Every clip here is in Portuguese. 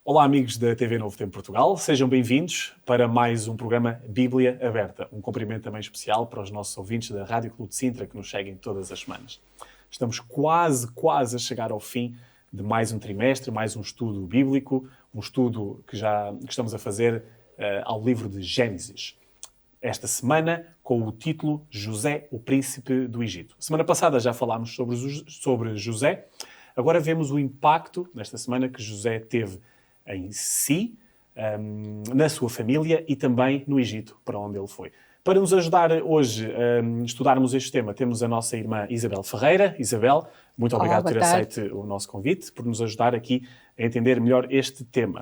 Olá, amigos da TV Novo Tempo Portugal, sejam bem-vindos para mais um programa Bíblia Aberta. Um cumprimento também especial para os nossos ouvintes da Rádio Clube de Sintra que nos seguem todas as semanas. Estamos quase a chegar ao fim de mais um trimestre, mais um estudo bíblico, um estudo que estamos a fazer ao livro de Gênesis. Esta semana com o título José, o Príncipe do Egito. Semana passada já falámos sobre José, agora vemos o impacto, nesta semana, que José teve em si, na sua família e também no Egito, para onde ele foi. Para nos ajudar hoje a estudarmos este tema, temos a nossa irmã Isabel Ferreira. Isabel, muito obrigado por ter aceito o nosso convite, por nos ajudar aqui a entender melhor este tema.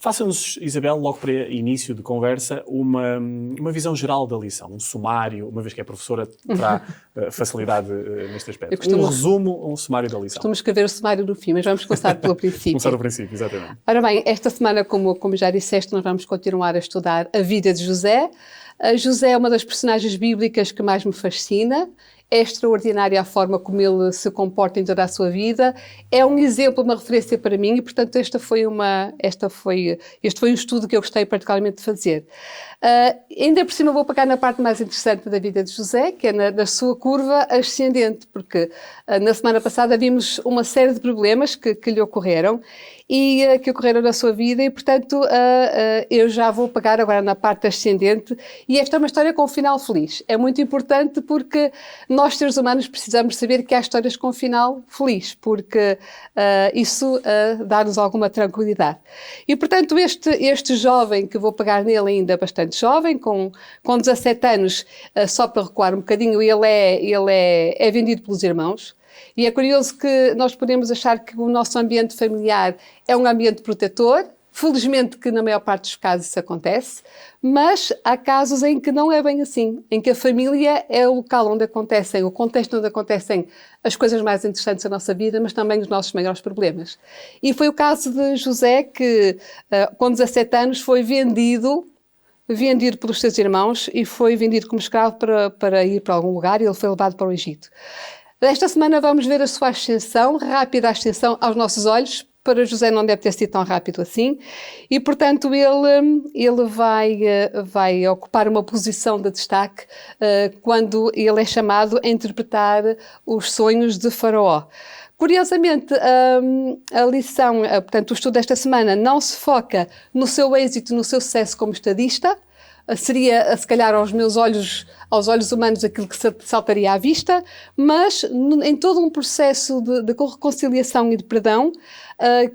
Faça-nos, Isabel, logo para início de conversa, uma visão geral da lição, um sumário, uma vez que é professora, terá facilidade neste aspecto. Um resumo, um sumário da lição. Costumo escrever o sumário no fim, mas vamos começar pelo princípio. Começar do princípio, exatamente. Ora bem, esta semana, como já disseste, nós vamos continuar a estudar a vida de José. José é uma das personagens bíblicas que mais me fascina. É extraordinária a forma como ele se comporta em toda a sua vida. É um exemplo, uma referência para mim e, portanto, este foi um estudo que eu gostei particularmente de fazer. Ainda por cima vou pegar na parte mais interessante da vida de José, que é na sua curva ascendente, porque na semana passada vimos uma série de problemas que lhe ocorreram e que ocorreram na sua vida e, portanto, eu já vou pegar agora na parte ascendente e esta é uma história com um final feliz. É muito importante porque nós, seres humanos, precisamos saber que há histórias com um final feliz, porque isso dá-nos alguma tranquilidade. E, portanto, este jovem, que vou pegar nele ainda bastante jovem, com 17 anos, só para recuar um bocadinho, ele é vendido pelos irmãos. E é curioso que nós podemos achar que o nosso ambiente familiar é um ambiente protetor. Felizmente que na maior parte dos casos isso acontece, mas há casos em que não é bem assim, em que a família é o local onde acontecem, o contexto onde acontecem as coisas mais interessantes da nossa vida, mas também os nossos maiores problemas. E foi o caso de José que, com 17 anos, foi vendido pelos seus irmãos e foi vendido como escravo para ir para algum lugar e ele foi levado para o Egito. Esta semana vamos ver a sua ascensão, rápida ascensão aos nossos olhos. Para José não deve ter sido tão rápido assim e, portanto, ele vai ocupar uma posição de destaque quando ele é chamado a interpretar os sonhos de Faraó. Curiosamente, a lição, portanto, o estudo desta semana não se foca no seu êxito, no seu sucesso como estadista. Seria, se calhar, aos olhos humanos, aquilo que saltaria à vista, mas em todo um processo de reconciliação e de perdão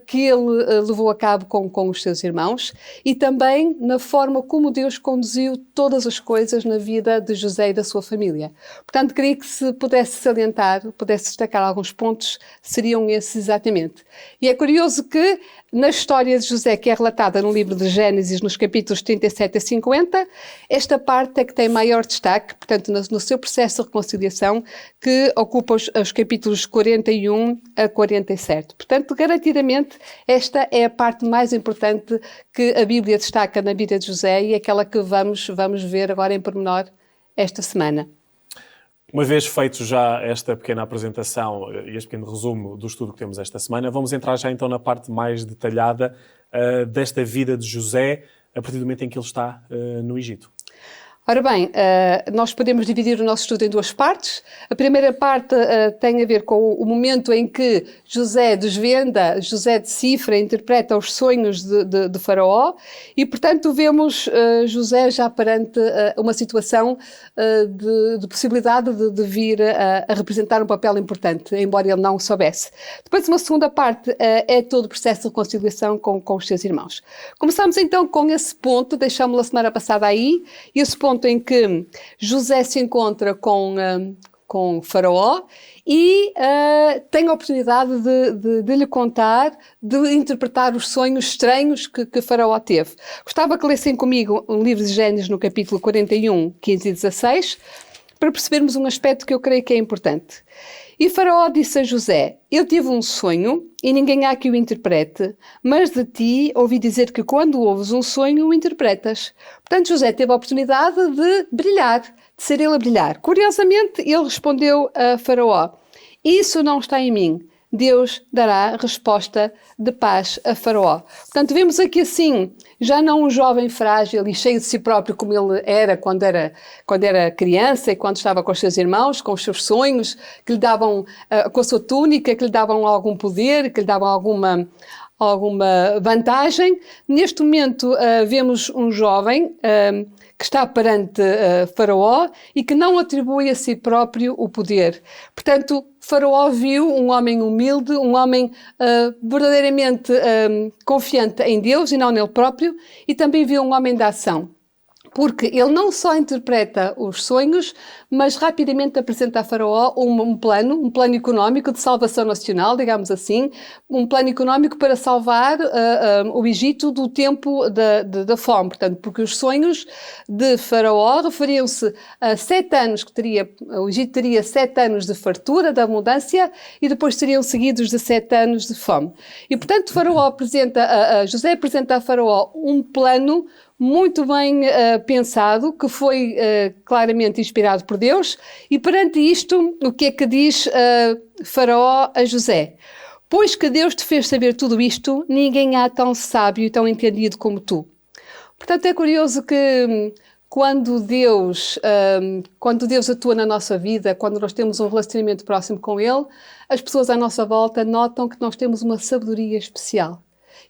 que ele levou a cabo com os seus irmãos e também na forma como Deus conduziu todas as coisas na vida de José e da sua família. Portanto, queria que se pudesse salientar, pudesse destacar alguns pontos, seriam esses exatamente. E é curioso que na história de José, que é relatada no livro de Gênesis, nos capítulos 37 a 50, esta parte é que tem maior destaque, portanto, no seu processo de reconciliação, que ocupa os capítulos 41 a 47. Portanto, garantidamente, esta é a parte mais importante que a Bíblia destaca na vida de José e é aquela que vamos ver agora em pormenor esta semana. Uma vez feito já esta pequena apresentação e este pequeno resumo do estudo que temos esta semana, vamos entrar já então na parte mais detalhada desta vida de José a partir do momento em que ele está no Egito. Ora bem, nós podemos dividir o nosso estudo em duas partes. A primeira parte tem a ver com o momento em que José desvenda, José decifra, interpreta os sonhos de Faraó e, portanto, vemos José já perante uma situação de possibilidade de vir a representar um papel importante, embora ele não o soubesse. Depois, uma segunda parte é todo o processo de reconciliação com os seus irmãos. Começamos então com esse ponto, deixámos-lo a semana passada aí, e esse ponto em que José se encontra com Faraó e tem a oportunidade de lhe contar, de interpretar os sonhos estranhos que Faraó teve. Gostava que lessem comigo o livro de Gênesis no capítulo 41, 15 e 16, para percebermos um aspecto que eu creio que é importante. E Faraó disse a José: eu tive um sonho e ninguém há que o interprete, mas de ti ouvi dizer que quando ouves um sonho o interpretas. Portanto, José teve a oportunidade de brilhar, de ser ele a brilhar. Curiosamente, ele respondeu a Faraó: isso não está em mim. Deus dará resposta de paz a Faraó. Portanto, vemos aqui assim, já não um jovem frágil e cheio de si próprio como ele era quando era criança e quando estava com os seus irmãos, com os seus sonhos, que lhe davam, com a sua túnica, que lhe davam algum poder, que lhe davam alguma vantagem. Neste momento, vemos um jovem que está perante Faraó e que não atribui a si próprio o poder. Portanto, Faraó viu um homem humilde, um homem verdadeiramente confiante em Deus e não nele próprio, e também viu um homem da ação. Porque ele não só interpreta os sonhos, mas rapidamente apresenta a Faraó um plano económico de salvação nacional, digamos assim, um plano económico para salvar o Egito do tempo da fome. Portanto, porque os sonhos de Faraó referiam-se a 7 anos o Egito teria 7 anos de fartura, de abundância, e depois seriam seguidos de 7 anos de fome. E, portanto, José apresenta a Faraó um plano muito bem pensado, que foi claramente inspirado por Deus, e perante isto, o que é que diz Faraó a José? Pois que Deus te fez saber tudo isto, ninguém há tão sábio e tão entendido como tu. Portanto, é curioso que quando Deus atua na nossa vida, quando nós temos um relacionamento próximo com Ele, as pessoas à nossa volta notam que nós temos uma sabedoria especial.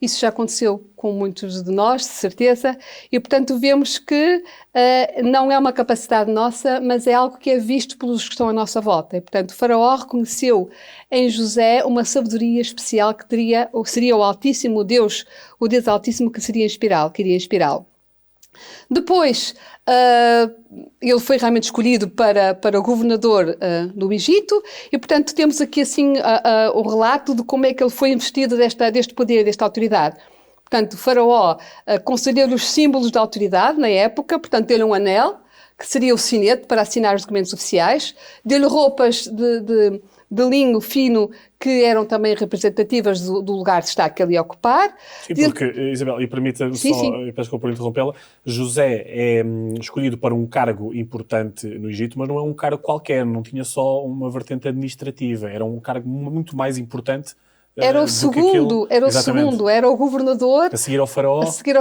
Isso já aconteceu com muitos de nós, de certeza, e portanto vemos que não é uma capacidade nossa, mas é algo que é visto pelos que estão à nossa volta. E portanto Faraó reconheceu em José uma sabedoria especial que seria o Altíssimo, o Deus Altíssimo que iria inspirá-lo. Depois, ele foi realmente escolhido para o governador do Egito e, portanto, temos aqui assim o relato de como é que ele foi investido deste poder, desta autoridade. Portanto, Faraó concedeu-lhe os símbolos da autoridade na época, portanto, deu-lhe um anel, que seria o sinete para assinar os documentos oficiais, deu-lhe roupas de linho fino que eram também representativas do lugar de estar que ele ia ocupar. Sim, porque, Isabel, e permita-me só, peço desculpa por interrompê-la, José é escolhido para um cargo importante no Egito, mas não é um cargo qualquer, não tinha só uma vertente administrativa, era um cargo muito mais importante. Era o segundo, era o governador. A seguir ao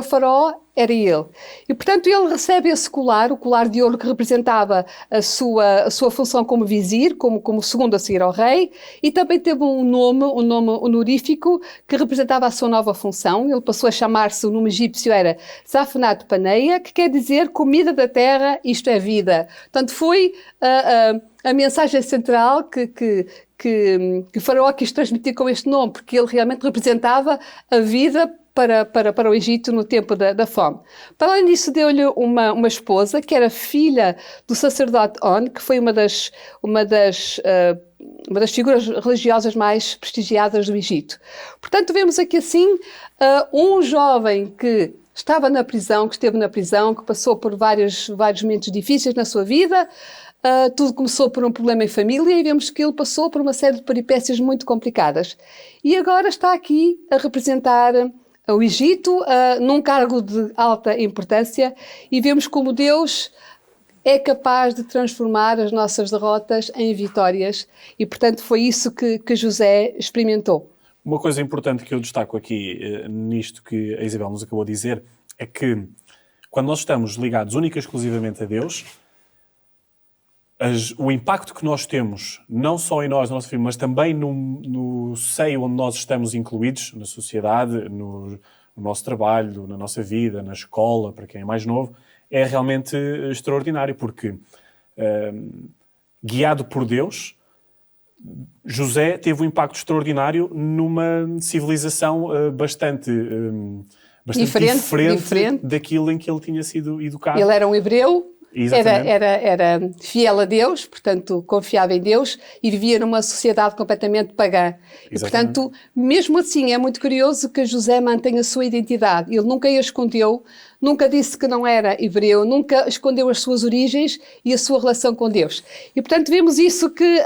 faraó era ele. E, portanto, ele recebe esse colar, o colar de ouro que representava a sua função como vizir, como segundo a seguir ao rei, e também teve um nome honorífico que representava a sua nova função. Ele passou a chamar-se, o nome egípcio era Safenat Paneia, que quer dizer comida da terra, isto é vida. Portanto, foi a mensagem central que Faraó quis transmitir com este nome, porque ele realmente representava a vida para o Egito no tempo da fome. Para além disso, deu-lhe uma esposa, que era filha do sacerdote On, que foi uma das figuras religiosas mais prestigiadas do Egito. Portanto, vemos aqui assim um jovem que estava na prisão, que esteve na prisão, que passou por vários momentos difíceis na sua vida. Tudo começou por um problema em família e vemos que ele passou por uma série de peripécias muito complicadas. E agora está aqui a representar o Egito num cargo de alta importância e vemos como Deus é capaz de transformar as nossas derrotas em vitórias e, portanto, foi isso que José experimentou. Uma coisa importante que eu destaco aqui nisto que a Isabel nos acabou de dizer é que quando nós estamos ligados única e exclusivamente a Deus, o impacto que nós temos, não só em nós, na nossa vida, mas também no seio onde nós estamos incluídos, na sociedade, no nosso trabalho, na nossa vida, na escola, para quem é mais novo, é realmente extraordinário, porque guiado por Deus, José teve um impacto extraordinário numa civilização bastante diferente daquilo em que ele tinha sido educado. Ele era um hebreu. Era fiel a Deus, portanto, confiava em Deus e vivia numa sociedade completamente pagã. E, portanto, mesmo assim, é muito curioso que José mantenha a sua identidade. Ele nunca a escondeu, nunca disse que não era hebreu, nunca escondeu as suas origens e a sua relação com Deus. E, portanto, vemos isso que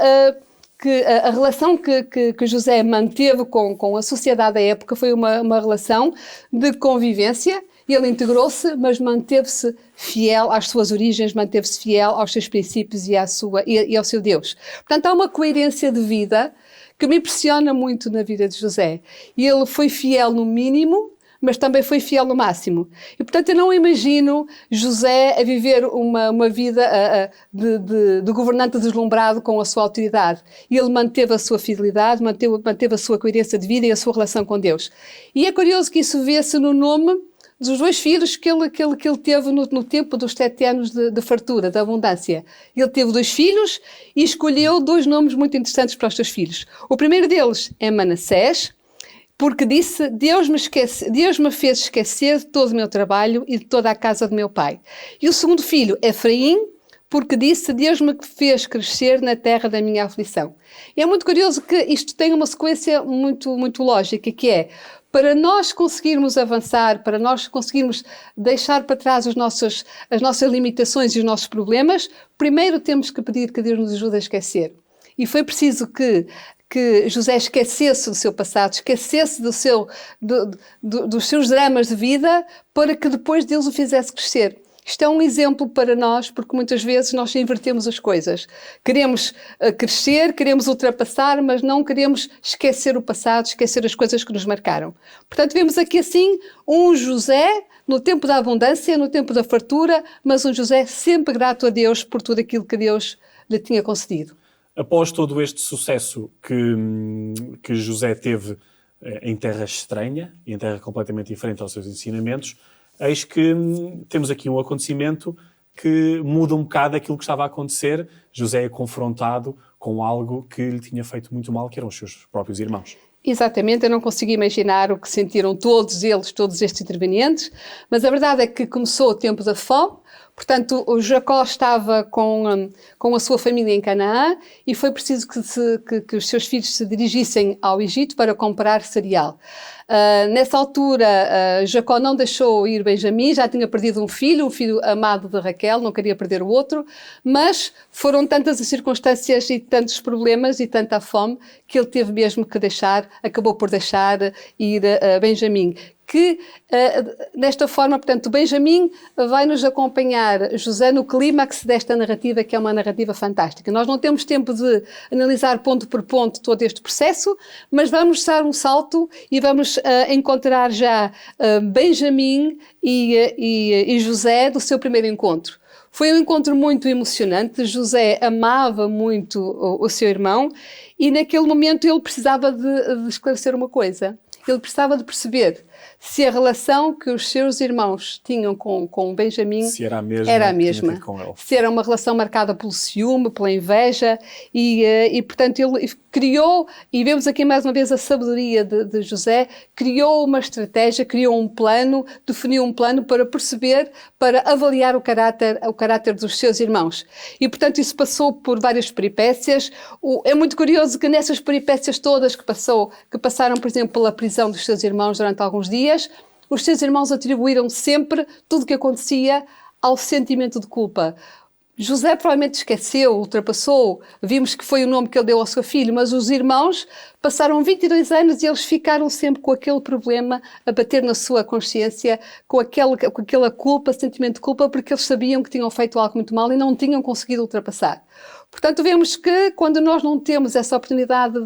a relação que José manteve com a sociedade da época foi uma relação de convivência. Ele integrou-se, mas manteve-se fiel às suas origens, manteve-se fiel aos seus princípios e ao seu Deus. Portanto, há uma coerência de vida que me impressiona muito na vida de José. Ele foi fiel no mínimo, mas também foi fiel no máximo. E, portanto, eu não imagino José a viver uma vida de governante deslumbrado com a sua autoridade. E ele manteve a sua fidelidade, manteve a sua coerência de vida e a sua relação com Deus. E é curioso que isso vê-se no nome dos 2 filhos que ele teve no tempo dos 7 anos de fartura, de abundância. Ele teve 2 filhos e escolheu 2 nomes muito interessantes para os seus filhos. O primeiro deles é Manassés, porque disse: Deus me fez esquecer de todo o meu trabalho e de toda a casa do meu pai. E o segundo filho, Efraim, porque disse: Deus me fez crescer na terra da minha aflição. E é muito curioso que isto tem uma sequência muito, muito lógica, que é, para nós conseguirmos avançar, para nós conseguirmos deixar para trás as nossas limitações e os nossos problemas, primeiro temos que pedir que Deus nos ajude a esquecer. E foi preciso que José esquecesse do seu passado, esquecesse dos seus dramas de vida, para que depois Deus o fizesse crescer. Isto é um exemplo para nós, porque muitas vezes nós invertemos as coisas. Queremos crescer, queremos ultrapassar, mas não queremos esquecer o passado, esquecer as coisas que nos marcaram. Portanto, vemos aqui assim um José no tempo da abundância, no tempo da fartura, mas um José sempre grato a Deus por tudo aquilo que Deus lhe tinha concedido. Após todo este sucesso que José teve em terra estranha e em terra completamente diferente aos seus ensinamentos, eis que temos aqui um acontecimento que muda um bocado aquilo que estava a acontecer. José é confrontado com algo que lhe tinha feito muito mal, que eram os seus próprios irmãos. Exatamente, eu não consigo imaginar o que sentiram todos estes intervenientes, mas a verdade é que começou o tempo da fome. Portanto, o Jacó estava com a sua família em Canaã e foi preciso que os seus filhos se dirigissem ao Egito para comprar cereal. Nessa altura, Jacó não deixou ir Benjamim, já tinha perdido um filho amado de Raquel, não queria perder o outro, mas foram tantas as circunstâncias e tantos problemas e tanta a fome que ele teve mesmo que acabou por deixar ir Benjamim. Que, desta forma, portanto, Benjamim vai nos acompanhar, José, no clímax desta narrativa, que é uma narrativa fantástica. Nós não temos tempo de analisar ponto por ponto todo este processo, mas vamos dar um salto e vamos encontrar já Benjamim e José do seu primeiro encontro. Foi um encontro muito emocionante. José amava muito o seu irmão e, naquele momento, ele precisava de esclarecer uma coisa. Ele precisava de perceber se a relação que os seus irmãos tinham com Benjamim era a mesma. Com ele. Se era uma relação marcada pelo ciúme, pela inveja e portanto, ele criou, e vemos aqui mais uma vez a sabedoria de José, criou uma estratégia, criou um plano, definiu um plano para perceber, para avaliar o caráter dos seus irmãos. E, portanto, isso passou por várias peripécias. É muito curioso que nessas peripécias todas que passaram, por exemplo, pela prisão dos seus irmãos durante alguns dias, os seus irmãos atribuíram sempre tudo o que acontecia ao sentimento de culpa. José provavelmente esqueceu, ultrapassou, vimos que foi o nome que ele deu ao seu filho, mas os irmãos passaram 22 anos e eles ficaram sempre com aquele problema a bater na sua consciência, com aquela culpa, sentimento de culpa, porque eles sabiam que tinham feito algo muito mal e não tinham conseguido ultrapassar. Portanto, vemos que quando nós não temos essa oportunidade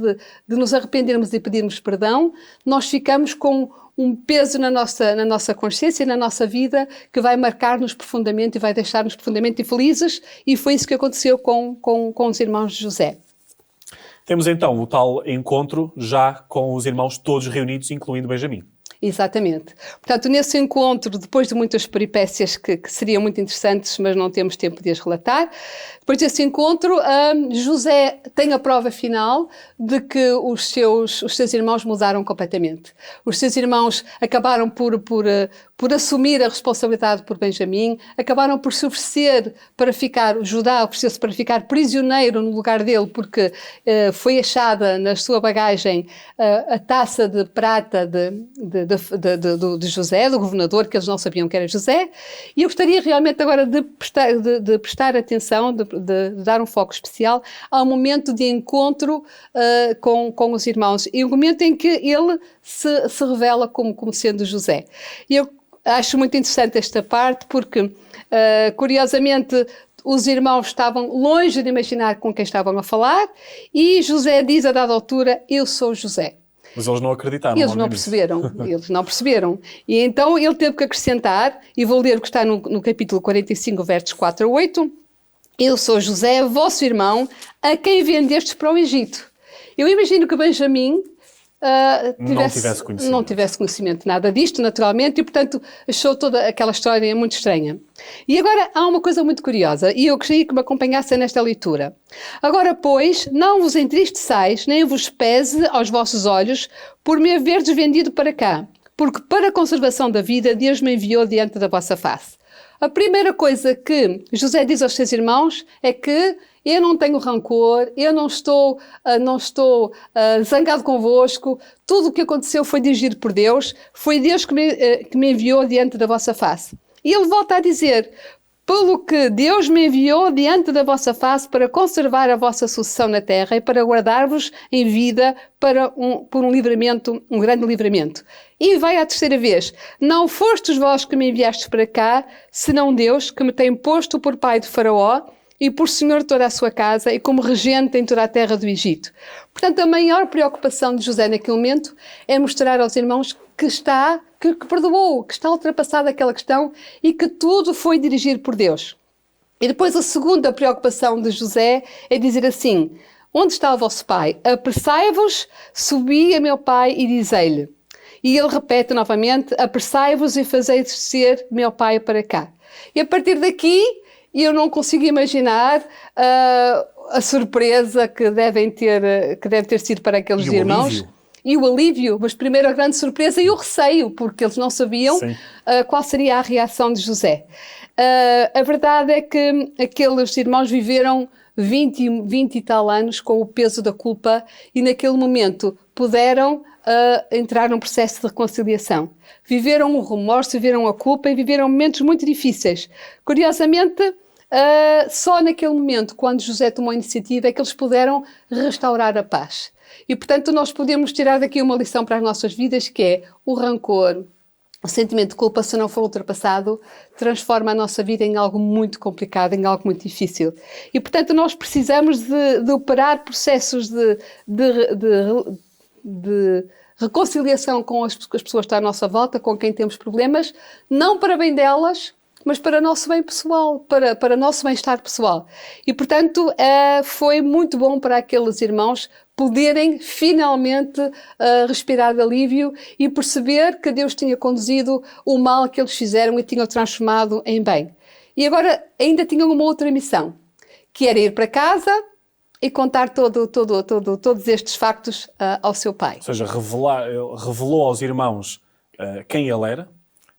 de nos arrependermos e pedirmos perdão, nós ficamos com um peso na nossa consciência e na nossa vida que vai marcar-nos profundamente e vai deixar-nos profundamente infelizes, e foi isso que aconteceu com os irmãos de José. Temos então o tal encontro já com os irmãos todos reunidos, incluindo Benjamim. Exatamente. Portanto, nesse encontro, depois de muitas peripécias que seriam muito interessantes, mas não temos tempo de as relatar, depois desse encontro, José tem a prova final de que os seus irmãos mudaram completamente. Os seus irmãos acabaram por assumir a responsabilidade por Benjamim, acabaram por se oferecer para ficar, Judá ofereceu-se para ficar prisioneiro no lugar dele, porque foi achada na sua bagagem a taça de prata de José, do governador, que eles não sabiam que era José, e eu gostaria realmente agora de prestar atenção, de dar um foco especial ao momento de encontro com os irmãos, e o momento em que ele se revela como sendo José. E eu acho muito interessante esta parte porque, curiosamente, os irmãos estavam longe de imaginar com quem estavam a falar, e José diz a dada altura, eu sou José. Mas eles não acreditaram. Eles não perceberam. E então ele teve que acrescentar, e vou ler o que está no capítulo 45, versos 4 a 8, eu sou José, vosso irmão, a quem vendestes para o Egito. Eu imagino que Benjamim não tivesse conhecimento de nada disto, naturalmente, e, portanto, achou toda aquela história muito estranha. E agora há uma coisa muito curiosa, e eu gostaria que me acompanhassem nesta leitura. Agora, pois, não vos entristeçais, nem vos pese aos vossos olhos, por me haverdes vendido para cá, porque para a conservação da vida Deus me enviou diante da vossa face. A primeira coisa que José diz aos seus irmãos é que eu não tenho rancor, eu não estou zangado convosco, tudo o que aconteceu foi dirigido por Deus, foi Deus que me enviou diante da vossa face. E ele volta a dizer, pelo que Deus me enviou diante da vossa face para conservar a vossa sucessão na terra e para guardar-vos em vida por um livramento, um grande livramento. E vai à terceira vez, não fostes vós que me enviastes para cá, senão Deus que me tem posto por pai de Faraó, e por senhor de toda a sua casa e como regente em toda a terra do Egito. Portanto, a maior preocupação de José naquele momento é mostrar aos irmãos que perdoou, que está ultrapassada aquela questão e que tudo foi dirigido por Deus. E depois a segunda preocupação de José é dizer assim, onde está o vosso pai? Apressai-vos, subi a meu pai e dizei-lhe. E ele repete novamente, apressai-vos e fazei descer meu pai para cá. E a partir daqui, eu não consigo imaginar a surpresa que deve ter sido para aqueles irmãos. E o alívio, mas primeiro a grande surpresa e o receio, porque eles não sabiam qual seria a reação de José. A verdade é que aqueles irmãos viveram 20 e tal anos com o peso da culpa e naquele momento puderam entrar num processo de reconciliação. Viveram o remorso, viveram a culpa e viveram momentos muito difíceis. Curiosamente, só naquele momento, quando José tomou a iniciativa, é que eles puderam restaurar a paz. E, portanto, nós podemos tirar daqui uma lição para as nossas vidas, que é o rancor, o sentimento de culpa, se não for ultrapassado, transforma a nossa vida em algo muito complicado, em algo muito difícil. E, portanto, nós precisamos de operar processos de reconciliação com as pessoas que estão à nossa volta, com quem temos problemas, não para bem delas, mas para nosso bem pessoal, para nosso bem-estar pessoal. E, portanto, foi muito bom para aqueles irmãos poderem finalmente respirar de alívio e perceber que Deus tinha conduzido o mal que eles fizeram e tinha transformado em bem. E agora ainda tinham uma outra missão, que era ir para casa e contar todos estes factos ao seu pai. Ou seja, revelou aos irmãos quem ele era,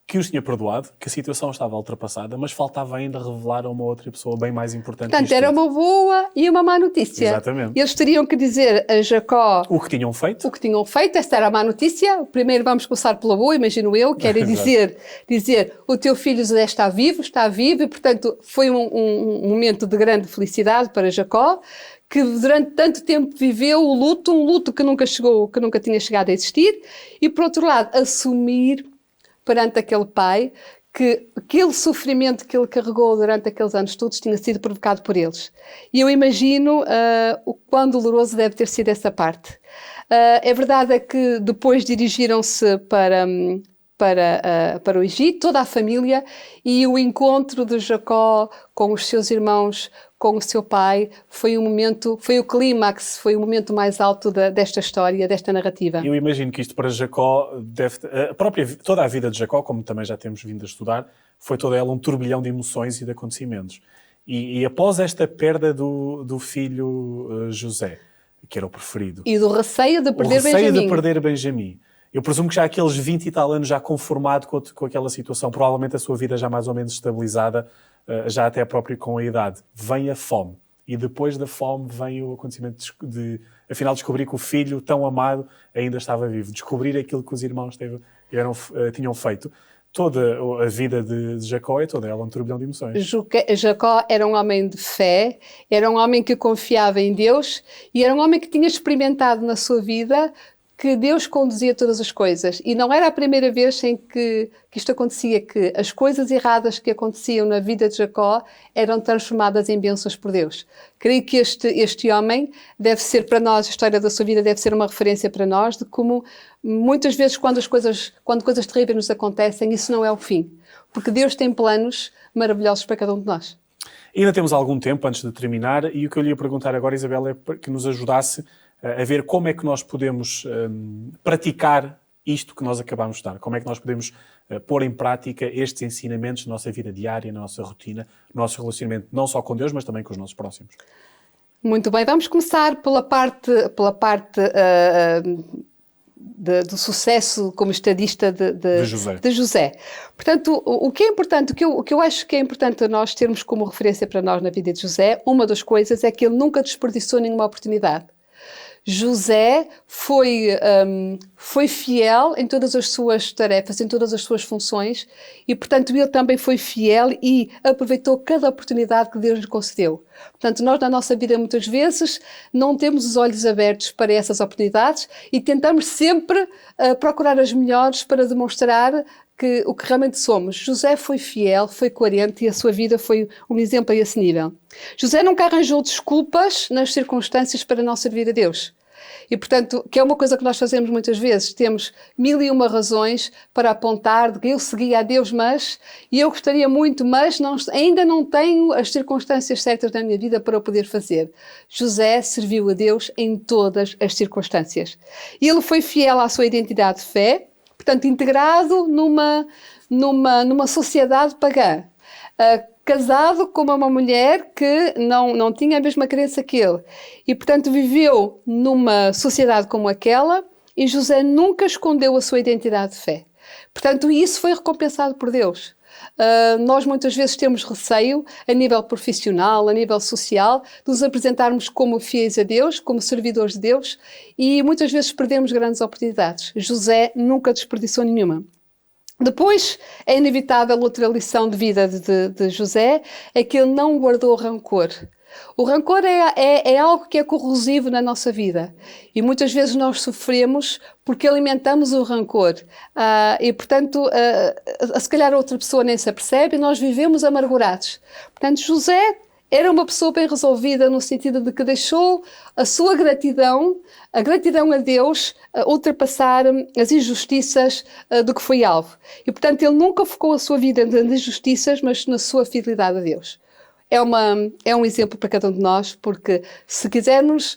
que os tinha perdoado, que a situação estava ultrapassada, mas faltava ainda revelar a uma outra pessoa bem mais importante. Portanto, era uma boa e uma má notícia. Exatamente. Eles teriam que dizer a Jacó o que tinham feito. Esta era a má notícia. Primeiro vamos começar pela boa, imagino eu, que era dizer o teu filho José está vivo, e, portanto, foi um momento de grande felicidade para Jacó, que durante tanto tempo viveu um luto que nunca tinha chegado a existir, e, por outro lado, assumir perante aquele pai que aquele sofrimento que ele carregou durante aqueles anos todos tinha sido provocado por eles. E eu imagino o quão doloroso deve ter sido essa parte. É verdade que depois dirigiram-se para o Egito, toda a família, e o encontro de Jacó com os seus irmãos, com o seu pai, foi o clímax, foi o momento mais alto desta história, desta narrativa. Eu imagino que isto para Jacó, toda a vida de Jacó, como também já temos vindo a estudar, foi toda ela um turbilhão de emoções e de acontecimentos. E após esta perda do filho José, que era o preferido, e do receio de perder Benjamim, eu presumo que já aqueles 20 e tal anos já conformado com aquela situação, provavelmente a sua vida já mais ou menos estabilizada, já até próprio com a idade, vem a fome. E depois da fome vem o acontecimento de afinal descobrir que o filho tão amado ainda estava vivo. Descobrir aquilo que os irmãos tinham feito. Toda a vida de Jacó é toda ela um turbilhão de emoções. Jacó era um homem de fé, era um homem que confiava em Deus e era um homem que tinha experimentado na sua vida que Deus conduzia todas as coisas. E não era a primeira vez em que isto acontecia, que as coisas erradas que aconteciam na vida de Jacó eram transformadas em bênçãos por Deus. Creio que este homem deve ser para nós, a história da sua vida deve ser uma referência para nós de como muitas vezes quando coisas terríveis nos acontecem, isso não é o fim. Porque Deus tem planos maravilhosos para cada um de nós. Ainda temos algum tempo antes de terminar e o que eu lhe ia perguntar agora, Isabel, é que nos ajudasse a ver como é que nós podemos praticar isto que nós acabamos de dar. Como é que nós podemos pôr em prática estes ensinamentos na nossa vida diária, na nossa rotina, no nosso relacionamento, não só com Deus, mas também com os nossos próximos. Muito bem, vamos começar pela parte do sucesso como estadista de José. Portanto, o que é importante, o que eu acho que é importante nós termos como referência para nós na vida de José, uma das coisas é que ele nunca desperdiçou nenhuma oportunidade. José foi fiel em todas as suas tarefas, em todas as suas funções e, portanto, ele também foi fiel e aproveitou cada oportunidade que Deus lhe concedeu. Portanto, nós na nossa vida muitas vezes não temos os olhos abertos para essas oportunidades e tentamos sempre procurar as melhores para demonstrar o que realmente somos. José foi fiel, foi coerente e a sua vida foi um exemplo a esse nível. José nunca arranjou desculpas nas circunstâncias para não servir a Deus. E, portanto, que é uma coisa que nós fazemos muitas vezes, temos 1001 razões para apontar de que eu seguia a Deus, e eu gostaria muito, mas ainda não tenho as circunstâncias certas na minha vida para o poder fazer. José serviu a Deus em todas as circunstâncias. E ele foi fiel à sua identidade de fé, portanto, integrado numa sociedade pagã. Casado com uma mulher que não tinha a mesma crença que ele. E, portanto, viveu numa sociedade como aquela e José nunca escondeu a sua identidade de fé. Portanto, isso foi recompensado por Deus. Nós muitas vezes temos receio, a nível profissional, a nível social, de nos apresentarmos como fiéis a Deus, como servidores de Deus, e muitas vezes perdemos grandes oportunidades. José nunca desperdiçou nenhuma. Depois, é inevitável outra lição de vida de José, é que ele não guardou rancor. O rancor é algo que é corrosivo na nossa vida e muitas vezes nós sofremos porque alimentamos o rancor e, portanto, se calhar outra pessoa nem se apercebe e nós vivemos amargurados. Portanto, José era uma pessoa bem resolvida no sentido de que deixou a sua gratidão, a gratidão a Deus, ultrapassar as injustiças do que foi alvo. E, portanto, ele nunca focou a sua vida nas injustiças, mas na sua fidelidade a Deus. É um exemplo para cada um de nós, porque se quisermos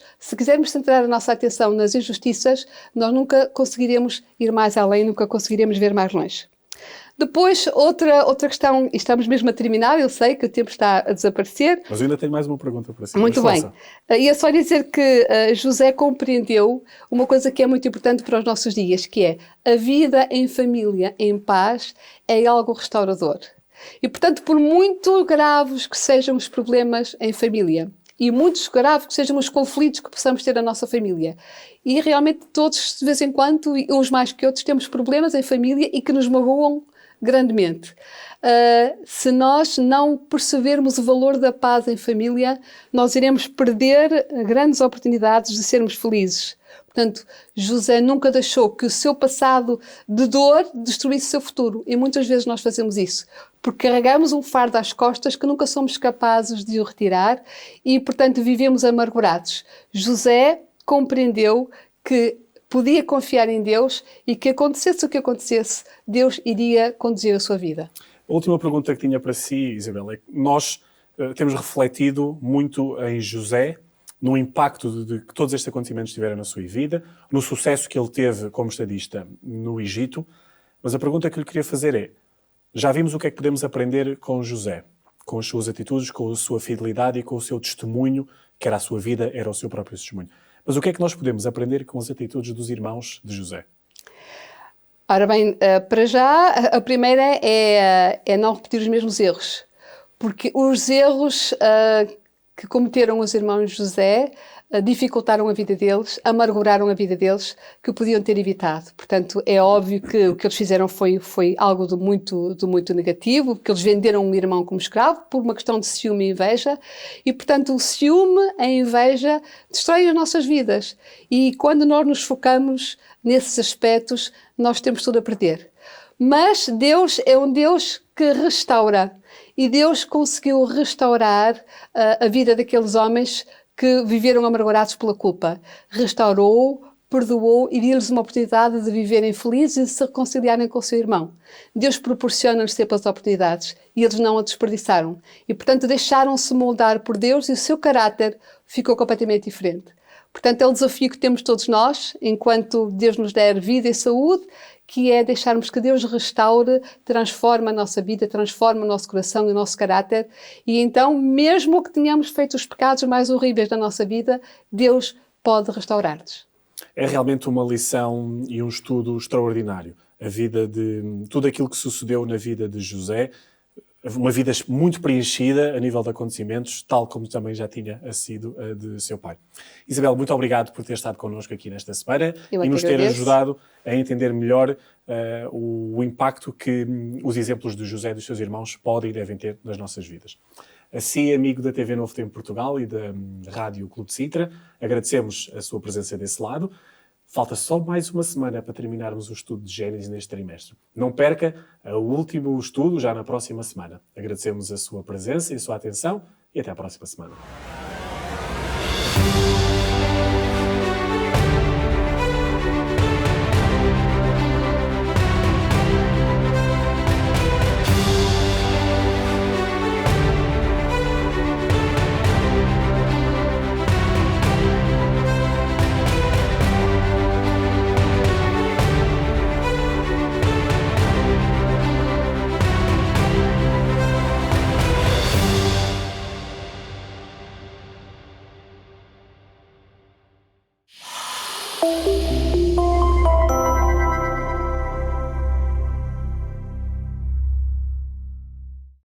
centrar a nossa atenção nas injustiças, nós nunca conseguiremos ir mais além, nunca conseguiremos ver mais longe. Depois, outra questão, e estamos mesmo a terminar, eu sei que o tempo está a desaparecer. Mas eu ainda tenho mais uma pergunta para si. Muito bem. E é só dizer que José compreendeu uma coisa que é muito importante para os nossos dias, que é a vida em família, em paz, é algo restaurador. E, portanto, por muito graves que sejam os problemas em família, e muitos graves que sejam os conflitos que possamos ter na nossa família. E realmente todos, de vez em quando, uns mais que outros, temos problemas em família e que nos magoam grandemente. Se nós não percebermos o valor da paz em família, nós iremos perder grandes oportunidades de sermos felizes. Portanto, José nunca deixou que o seu passado de dor destruísse o seu futuro. E muitas vezes nós fazemos isso, porque carregamos um fardo às costas que nunca somos capazes de o retirar e, portanto, vivemos amargurados. José compreendeu que podia confiar em Deus e que acontecesse o que acontecesse, Deus iria conduzir a sua vida. A última pergunta que tinha para si, Isabel, é que nós temos refletido muito em José, no impacto de que todos estes acontecimentos tiveram na sua vida, no sucesso que ele teve como estadista no Egito, mas a pergunta que lhe queria fazer é, já vimos o que é que podemos aprender com José, com as suas atitudes, com a sua fidelidade e com o seu testemunho, que era a sua vida, era o seu próprio testemunho. Mas o que é que nós podemos aprender com as atitudes dos irmãos de José? Ora bem, para já, a primeira é não repetir os mesmos erros. Porque os erros que cometeram os irmãos de José dificultaram a vida deles, amarguraram a vida deles, que podiam ter evitado. Portanto, é óbvio que o que eles fizeram foi algo de muito negativo, que eles venderam um irmão como escravo por uma questão de ciúme e inveja, e, portanto, o ciúme, a inveja, destrói as nossas vidas. E quando nós nos focamos nesses aspectos, nós temos tudo a perder. Mas Deus é um Deus que restaura. E Deus conseguiu restaurar a vida daqueles homens que viveram amargurados pela culpa. Restaurou, perdoou e deu-lhes uma oportunidade de viverem felizes e de se reconciliarem com o seu irmão. Deus proporciona-lhes sempre as oportunidades e eles não a desperdiçaram. E, portanto, deixaram-se moldar por Deus e o seu caráter ficou completamente diferente. Portanto, é o desafio que temos todos nós, enquanto Deus nos der vida e saúde, que é deixarmos que Deus restaure, transforme a nossa vida, transforme o nosso coração e o nosso caráter. E então, mesmo que tenhamos feito os pecados mais horríveis da nossa vida, Deus pode restaurar-nos. É realmente uma lição e um estudo extraordinário. A vida de tudo aquilo que sucedeu na vida de José, uma vida muito preenchida a nível de acontecimentos, tal como também já tinha sido a de seu pai. Isabel, muito obrigado por ter estado connosco aqui nesta semana e nos ter ajudado a entender melhor o impacto que os exemplos de José e dos seus irmãos podem e devem ter nas nossas vidas. Assim, amigo da TV Novo Tempo Portugal e da Rádio Clube de Sintra, agradecemos a sua presença desse lado. Falta só mais uma semana para terminarmos o estudo de Gênesis neste trimestre. Não perca o último estudo já na próxima semana. Agradecemos a sua presença e a sua atenção e até à próxima semana.